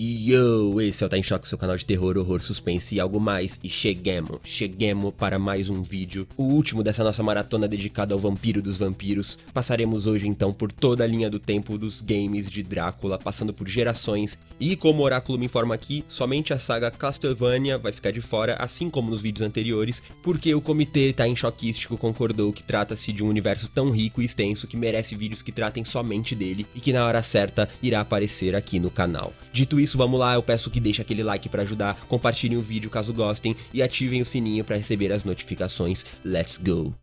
E yo, esse é o Tá em Choque, seu canal de terror, horror, suspense e algo mais. E chegamos para mais um vídeo, o último dessa nossa maratona dedicada ao vampiro dos vampiros. Passaremos hoje então por toda a linha do tempo dos games de Drácula, passando por gerações. E como o oráculo me informa aqui, somente a saga Castlevania vai ficar de fora, assim como nos vídeos anteriores, porque o comitê Tá em Choquístico concordou que trata-se de um universo tão rico e extenso que merece vídeos que tratem somente dele e que na hora certa irá aparecer aqui no canal. Dito isso, vamos lá, eu peço que deixem aquele like para ajudar, compartilhem o vídeo caso gostem e ativem o sininho para receber as notificações. Let's go!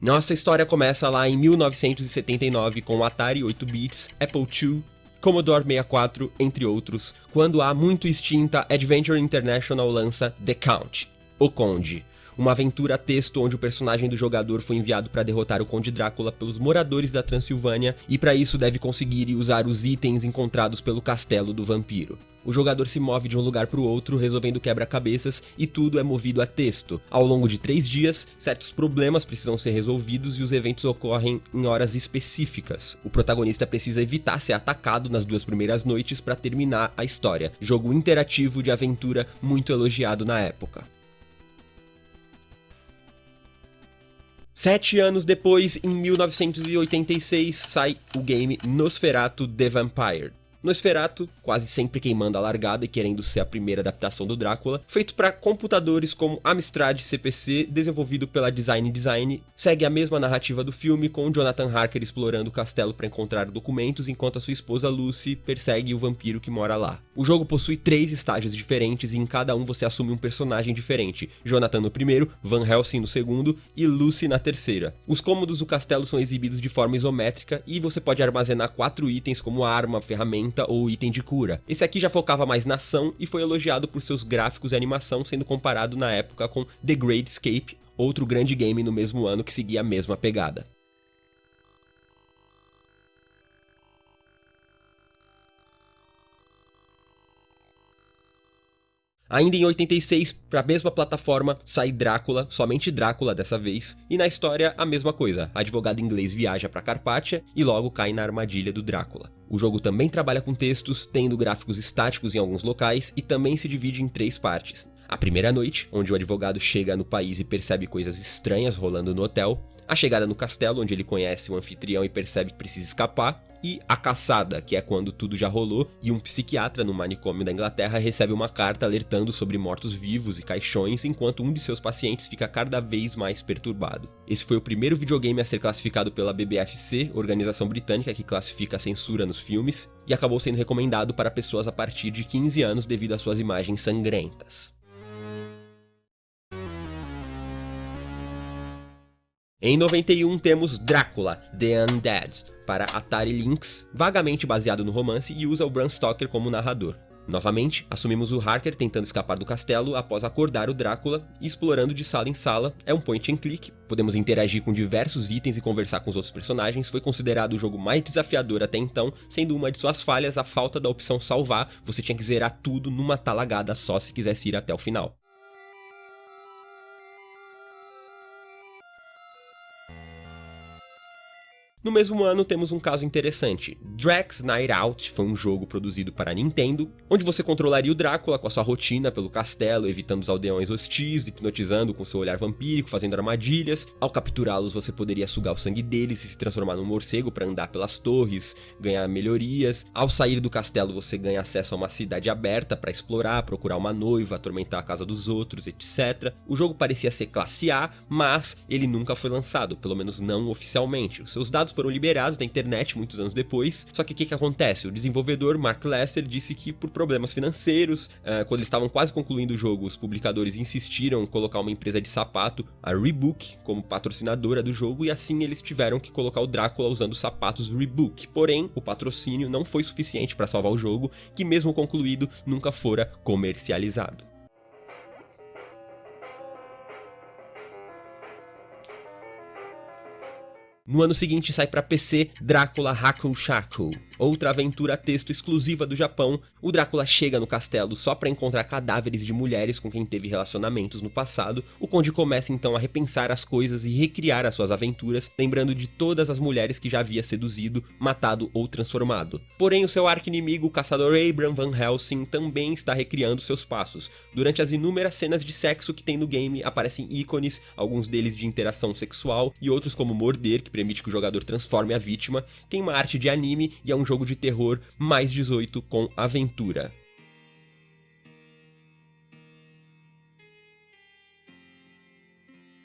Nossa história começa lá em 1979 com o Atari 8-bits, Apple II, Commodore 64, entre outros, quando a muito extinta Adventure International lança The Count, o Conde. Uma aventura a texto onde o personagem do jogador foi enviado para derrotar o Conde Drácula pelos moradores da Transilvânia e para isso deve conseguir e usar os itens encontrados pelo castelo do vampiro. O jogador se move de um lugar para o outro resolvendo quebra-cabeças e tudo é movido a texto. Ao longo de 3 dias, certos problemas precisam ser resolvidos e os eventos ocorrem em horas específicas. O protagonista precisa evitar ser atacado nas 2 primeiras noites para terminar a história. Jogo interativo de aventura muito elogiado na época. 7 anos depois, em 1986, sai o game Nosferatu The Vampire. Nosferatu, quase sempre queimando a largada e querendo ser a primeira adaptação do Drácula, feito para computadores como Amstrad CPC, desenvolvido pela Design, segue a mesma narrativa do filme, com Jonathan Harker explorando o castelo para encontrar documentos, enquanto a sua esposa Lucy persegue o vampiro que mora lá. O jogo possui 3 estágios diferentes e em cada um você assume um personagem diferente, Jonathan no primeiro, Van Helsing no segundo e Lucy na terceira. Os cômodos do castelo são exibidos de forma isométrica e você pode armazenar 4 itens como arma, ferramenta ou item de cura. Esse aqui já focava mais na ação e foi elogiado por seus gráficos e animação, sendo comparado na época com The Great Escape, outro grande game no mesmo ano que seguia a mesma pegada. Ainda em 86, para a mesma plataforma, sai Drácula, somente Drácula dessa vez, e na história a mesma coisa, advogado inglês viaja para Carpátia e logo cai na armadilha do Drácula. O jogo também trabalha com textos, tendo gráficos estáticos em alguns locais e também se divide em 3 partes. A primeira noite, onde o advogado chega no país e percebe coisas estranhas rolando no hotel, a chegada no castelo, onde ele conhece o anfitrião e percebe que precisa escapar, e a caçada, que é quando tudo já rolou e um psiquiatra no manicômio da Inglaterra recebe uma carta alertando sobre mortos-vivos e caixões, enquanto um de seus pacientes fica cada vez mais perturbado. Esse foi o primeiro videogame a ser classificado pela BBFC, organização britânica que classifica a censura nos filmes, e acabou sendo recomendado para pessoas a partir de 15 anos devido às suas imagens sangrentas. Em 91 temos Drácula, The Undead, para Atari Lynx, vagamente baseado no romance e usa o Bram Stoker como narrador. Novamente, assumimos o Harker tentando escapar do castelo após acordar o Drácula e explorando de sala em sala. É um point and click, podemos interagir com diversos itens e conversar com os outros personagens. Foi considerado o jogo mais desafiador até então, sendo uma de suas falhas a falta da opção salvar. Você tinha que zerar tudo numa talagada só se quisesse ir até o final. No mesmo ano temos um caso interessante. Drax Night Out foi um jogo produzido para a Nintendo, onde você controlaria o Drácula com a sua rotina pelo castelo, evitando os aldeões hostis, hipnotizando com seu olhar vampírico, fazendo armadilhas. Ao capturá-los você poderia sugar o sangue deles e se transformar num morcego para andar pelas torres, ganhar melhorias. Ao sair do castelo você ganha acesso a uma cidade aberta para explorar, procurar uma noiva, atormentar a casa dos outros, etc. O jogo parecia ser classe A, mas ele nunca foi lançado, pelo menos não oficialmente. Os seus dados foram liberados da internet muitos anos depois, só que o que acontece? O desenvolvedor Mark Lester disse que por problemas financeiros, quando eles estavam quase concluindo o jogo, os publicadores insistiram em colocar uma empresa de sapato, a Reebok, como patrocinadora do jogo, e assim eles tiveram que colocar o Drácula usando os sapatos Reebok. Porém, o patrocínio não foi suficiente para salvar o jogo, que mesmo concluído, nunca fora comercializado. No ano seguinte sai para PC Drácula Hakushaku, outra aventura a texto exclusiva do Japão. O Drácula chega no castelo só para encontrar cadáveres de mulheres com quem teve relacionamentos no passado. O conde começa então a repensar as coisas e recriar as suas aventuras, lembrando de todas as mulheres que já havia seduzido, matado ou transformado. Porém, o seu arqui-inimigo, o caçador Abram Van Helsing, também está recriando seus passos. Durante as inúmeras cenas de sexo que tem no game, aparecem ícones, alguns deles de interação sexual e outros como morder, que permite que o jogador transforme a vítima. Tem uma arte de anime e é um jogo de terror mais 18 com aventura.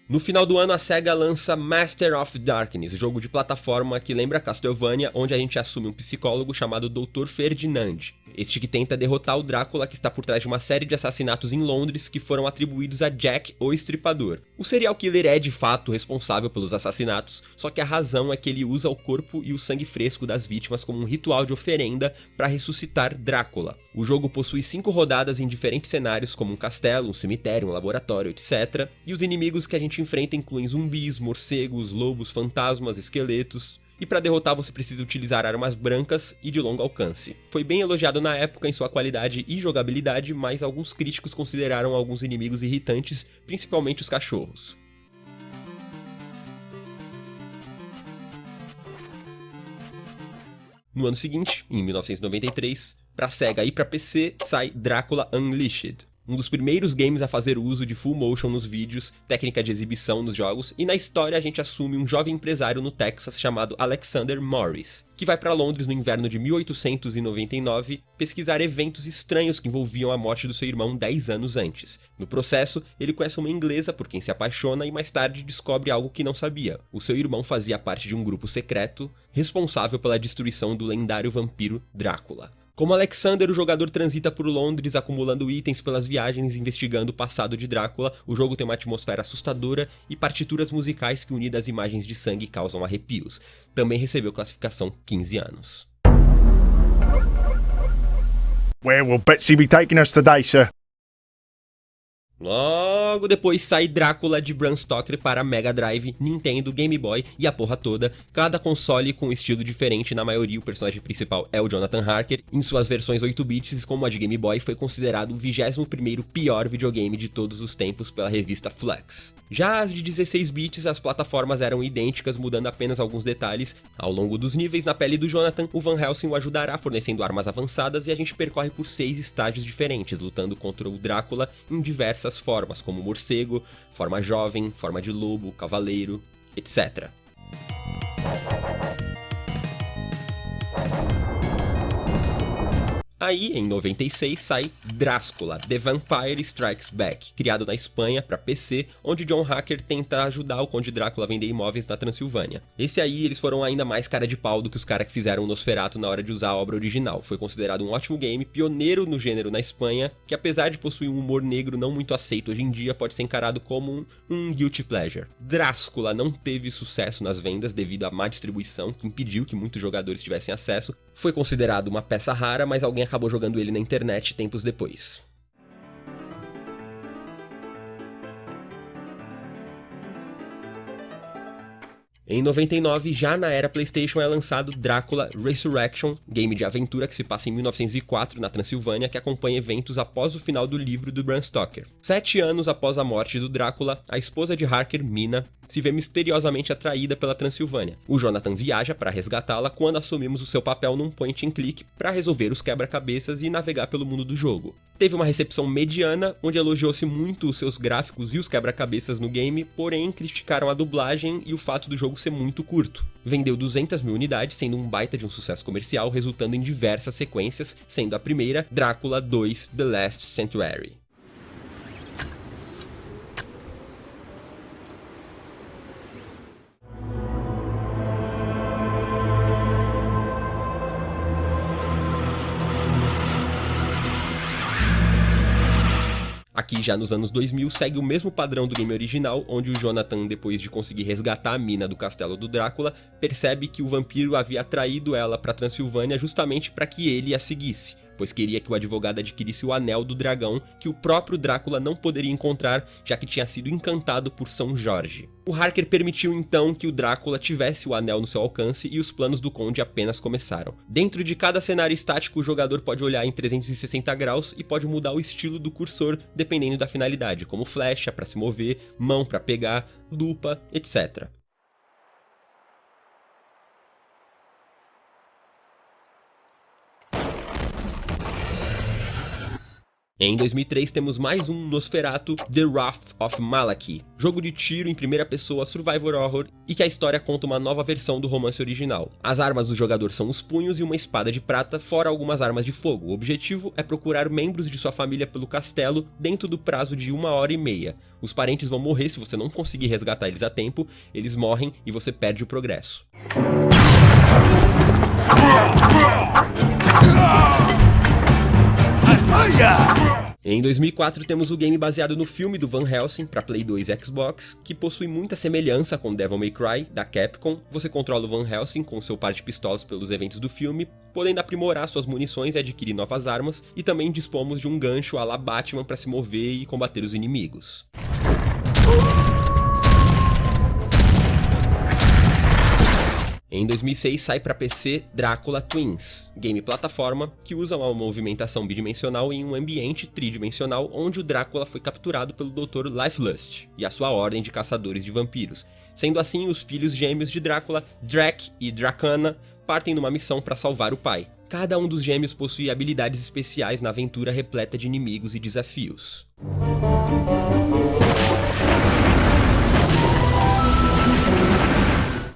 No final do ano, a SEGA lança Master of Darkness, jogo de plataforma que lembra Castlevania, onde a gente assume um psicólogo chamado Dr. Ferdinand. Este que tenta derrotar o Drácula, que está por trás de uma série de assassinatos em Londres que foram atribuídos a Jack, o Estripador. O serial killer é de fato responsável pelos assassinatos, só que a razão é que ele usa o corpo e o sangue fresco das vítimas como um ritual de oferenda para ressuscitar Drácula. O jogo possui 5 rodadas em diferentes cenários, como um castelo, um cemitério, um laboratório, etc. E os inimigos que a gente enfrenta incluem zumbis, morcegos, lobos, fantasmas, esqueletos. E para derrotar você precisa utilizar armas brancas e de longo alcance. Foi bem elogiado na época em sua qualidade e jogabilidade, mas alguns críticos consideraram alguns inimigos irritantes, principalmente os cachorros. No ano seguinte, em 1993, para Sega e para PC, sai Drácula Unleashed. Um dos primeiros games a fazer uso de full motion nos vídeos, técnica de exibição nos jogos, e na história a gente assume um jovem empresário no Texas chamado Alexander Morris, que vai para Londres no inverno de 1899 pesquisar eventos estranhos que envolviam a morte do seu irmão 10 anos antes. No processo, ele conhece uma inglesa por quem se apaixona e mais tarde descobre algo que não sabia. O seu irmão fazia parte de um grupo secreto responsável pela destruição do lendário vampiro Drácula. Como Alexander, o jogador transita por Londres acumulando itens pelas viagens, investigando o passado de Drácula. O jogo tem uma atmosfera assustadora e partituras musicais que, unidas às imagens de sangue, causam arrepios. Também recebeu classificação 15 anos. Where will Betsy be taking us today, sir? Logo depois sai Drácula de Bram Stoker para Mega Drive, Nintendo, Game Boy e a porra toda, cada console com um estilo diferente. Na maioria o personagem principal é o Jonathan Harker, em suas versões 8 bits, como a de Game Boy foi considerado o 21º pior videogame de todos os tempos pela revista Flux. Já as de 16 bits, as plataformas eram idênticas, mudando apenas alguns detalhes. Ao longo dos níveis, na pele do Jonathan, o Van Helsing o ajudará fornecendo armas avançadas e a gente percorre por 6 estágios diferentes, lutando contra o Drácula em diversas formas, como morcego, forma jovem, forma de lobo, cavaleiro, etc. Aí, em 96, sai Dráscula, The Vampire Strikes Back, criado na Espanha para PC, onde John Hacker tenta ajudar o Conde Drácula a vender imóveis na Transilvânia. Esse aí, eles foram ainda mais cara de pau do que os caras que fizeram o Nosferatu na hora de usar a obra original. Foi considerado um ótimo game, pioneiro no gênero na Espanha, que apesar de possuir um humor negro não muito aceito hoje em dia, pode ser encarado como um guilty pleasure. Dráscula não teve sucesso nas vendas devido à má distribuição, que impediu que muitos jogadores tivessem acesso. Foi considerado uma peça rara, mas alguém acabou jogando ele na internet tempos depois. Em 99, já na era PlayStation, é lançado Drácula Resurrection, game de aventura que se passa em 1904 na Transilvânia, que acompanha eventos após o final do livro do Bram Stoker. 7 anos após a morte do Drácula, a esposa de Harker, Mina, se vê misteriosamente atraída pela Transilvânia. O Jonathan viaja para resgatá-la quando assumimos o seu papel num point and click para resolver os quebra-cabeças e navegar pelo mundo do jogo. Teve uma recepção mediana, onde elogiou-se muito os seus gráficos e os quebra-cabeças no game, porém criticaram a dublagem e o fato do jogo ser muito curto. Vendeu 200 mil unidades, sendo um baita de um sucesso comercial, resultando em diversas sequências, sendo a primeira Drácula 2 The Last Sanctuary. Aqui já nos anos 2000 segue o mesmo padrão do game original, onde o Jonathan, depois de conseguir resgatar a Mina do castelo do Drácula, percebe que o vampiro havia atraído ela para Transilvânia justamente para que ele a seguisse. pois queria que o advogado adquirisse o Anel do Dragão, que o próprio Drácula não poderia encontrar, já que tinha sido encantado por São Jorge. O Harker permitiu então que o Drácula tivesse o anel no seu alcance e os planos do Conde apenas começaram. Dentro de cada cenário estático, o jogador pode olhar em 360 graus e pode mudar o estilo do cursor dependendo da finalidade, como flecha para se mover, mão para pegar, lupa, etc. Em 2003 temos mais um Nosferatu, The Wrath of Malaki, jogo de tiro em primeira pessoa survival horror e que a história conta uma nova versão do romance original. As armas do jogador são os punhos e uma espada de prata, fora algumas armas de fogo. O objetivo é procurar membros de sua família pelo castelo dentro do prazo de 1h30. Os parentes vão morrer se você não conseguir resgatar eles a tempo, eles morrem e você perde o progresso. Em 2004 temos o game baseado no filme do Van Helsing para Play 2 e Xbox, que possui muita semelhança com Devil May Cry, da Capcom. Você controla o Van Helsing com seu par de pistolas pelos eventos do filme, podendo aprimorar suas munições e adquirir novas armas, e também dispomos de um gancho à la Batman para se mover e combater os inimigos. Em 2006 sai para PC Drácula Twins, game plataforma que usa uma movimentação bidimensional em um ambiente tridimensional onde o Drácula foi capturado pelo Dr. Lifelust e a sua ordem de caçadores de vampiros. Sendo assim, os filhos gêmeos de Drácula, Drac e Dracana, partem numa missão para salvar o pai. Cada um dos gêmeos possui habilidades especiais na aventura repleta de inimigos e desafios.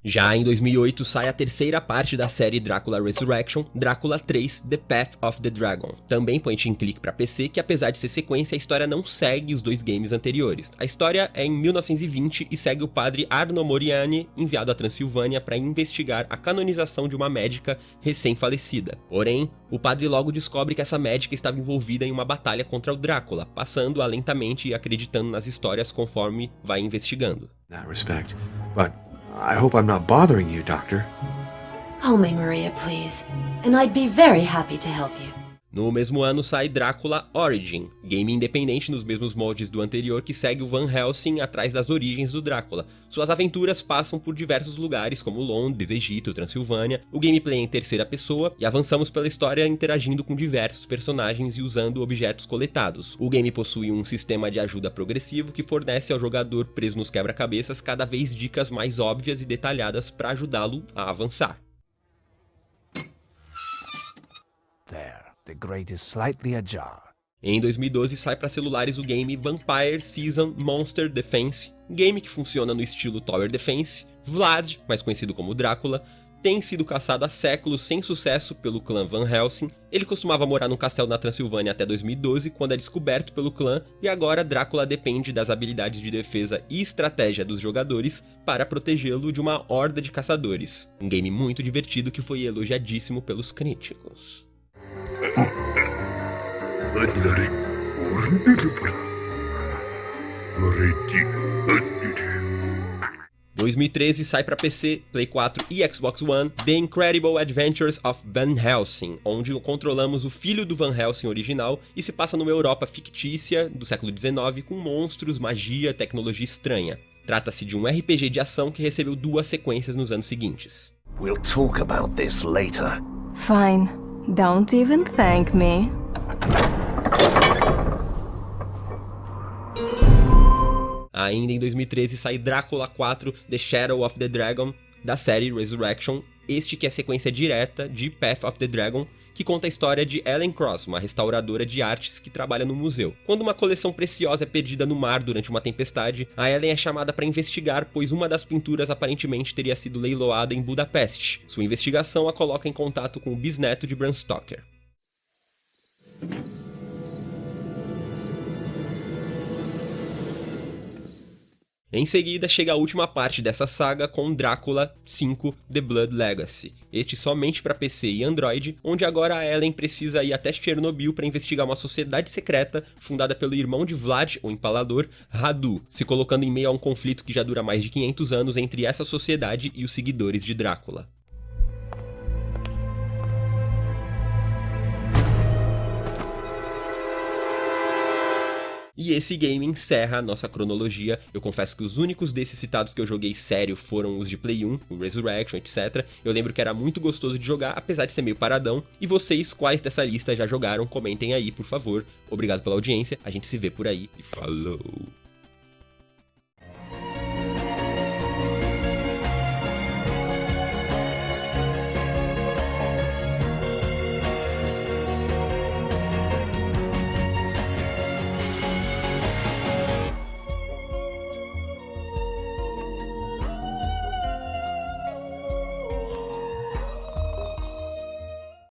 Já em 2008 sai a terceira parte da série Drácula Resurrection, Drácula 3 The Path of the Dragon, também point and click para PC, que apesar de ser sequência, a história não segue os dois games anteriores. A história é em 1920 e segue o padre Arno Moriani, enviado à Transilvânia para investigar a canonização de uma médica recém-falecida. Porém, o padre logo descobre que essa médica estava envolvida em uma batalha contra o Drácula, passando-a lentamente e acreditando nas histórias conforme vai investigando. That respect, but I hope I'm not bothering you, Doctor. Call me Maria, please, and I'd be very happy to help you. No mesmo ano sai Drácula Origin, game independente nos mesmos moldes do anterior que segue o Van Helsing atrás das origens do Drácula. Suas aventuras passam por diversos lugares como Londres, Egito, Transilvânia. O gameplay é em terceira pessoa e avançamos pela história interagindo com diversos personagens e usando objetos coletados. O game possui um sistema de ajuda progressivo que fornece ao jogador preso nos quebra-cabeças cada vez dicas mais óbvias e detalhadas para ajudá-lo a avançar. There. The grate is slightly ajar. Em 2012 sai para celulares o game Vampire Season Monster Defense, game que funciona no estilo Tower Defense. Vlad, mais conhecido como Drácula, tem sido caçado há séculos sem sucesso pelo clã Van Helsing. Ele costumava morar num castelo na Transilvânia até 2012, quando é descoberto pelo clã, e agora Drácula depende das habilidades de defesa e estratégia dos jogadores para protegê-lo de uma horda de caçadores. Um game muito divertido que foi elogiadíssimo pelos críticos. 2013 sai para PC, Play 4 e Xbox One The Incredible Adventures of Van Helsing, onde controlamos o filho do Van Helsing original e se passa numa Europa fictícia do século XIX com monstros, magia, tecnologia estranha. Trata-se de um RPG de ação que recebeu 2 sequências nos anos seguintes. We'll talk about this later. Fine. Don't even thank me. Ainda em 2013 sai Drácula 4 The Shadow of the Dragon, da série Resurrection, este que é a sequência direta de Path of the Dragon, que conta a história de Ellen Cross, uma restauradora de artes que trabalha no museu. Quando uma coleção preciosa é perdida no mar durante uma tempestade, a Ellen é chamada para investigar, pois uma das pinturas aparentemente teria sido leiloada em Budapeste. Sua investigação a coloca em contato com o bisneto de Bram Stoker. Em seguida, chega a última parte dessa saga com Drácula 5 The Blood Legacy, este somente para PC e Android, onde agora a Ellen precisa ir até Chernobyl para investigar uma sociedade secreta fundada pelo irmão de Vlad, o Empalador, Radu, se colocando em meio a um conflito que já dura mais de 500 anos entre essa sociedade e os seguidores de Drácula. E esse game encerra a nossa cronologia. Eu confesso que os únicos desses citados que eu joguei sério foram os de Play 1, o Resurrection, etc. Eu lembro que era muito gostoso de jogar, apesar de ser meio paradão. E vocês, quais dessa lista já jogaram? Comentem aí, por favor. Obrigado pela audiência, a gente se vê por aí e falou!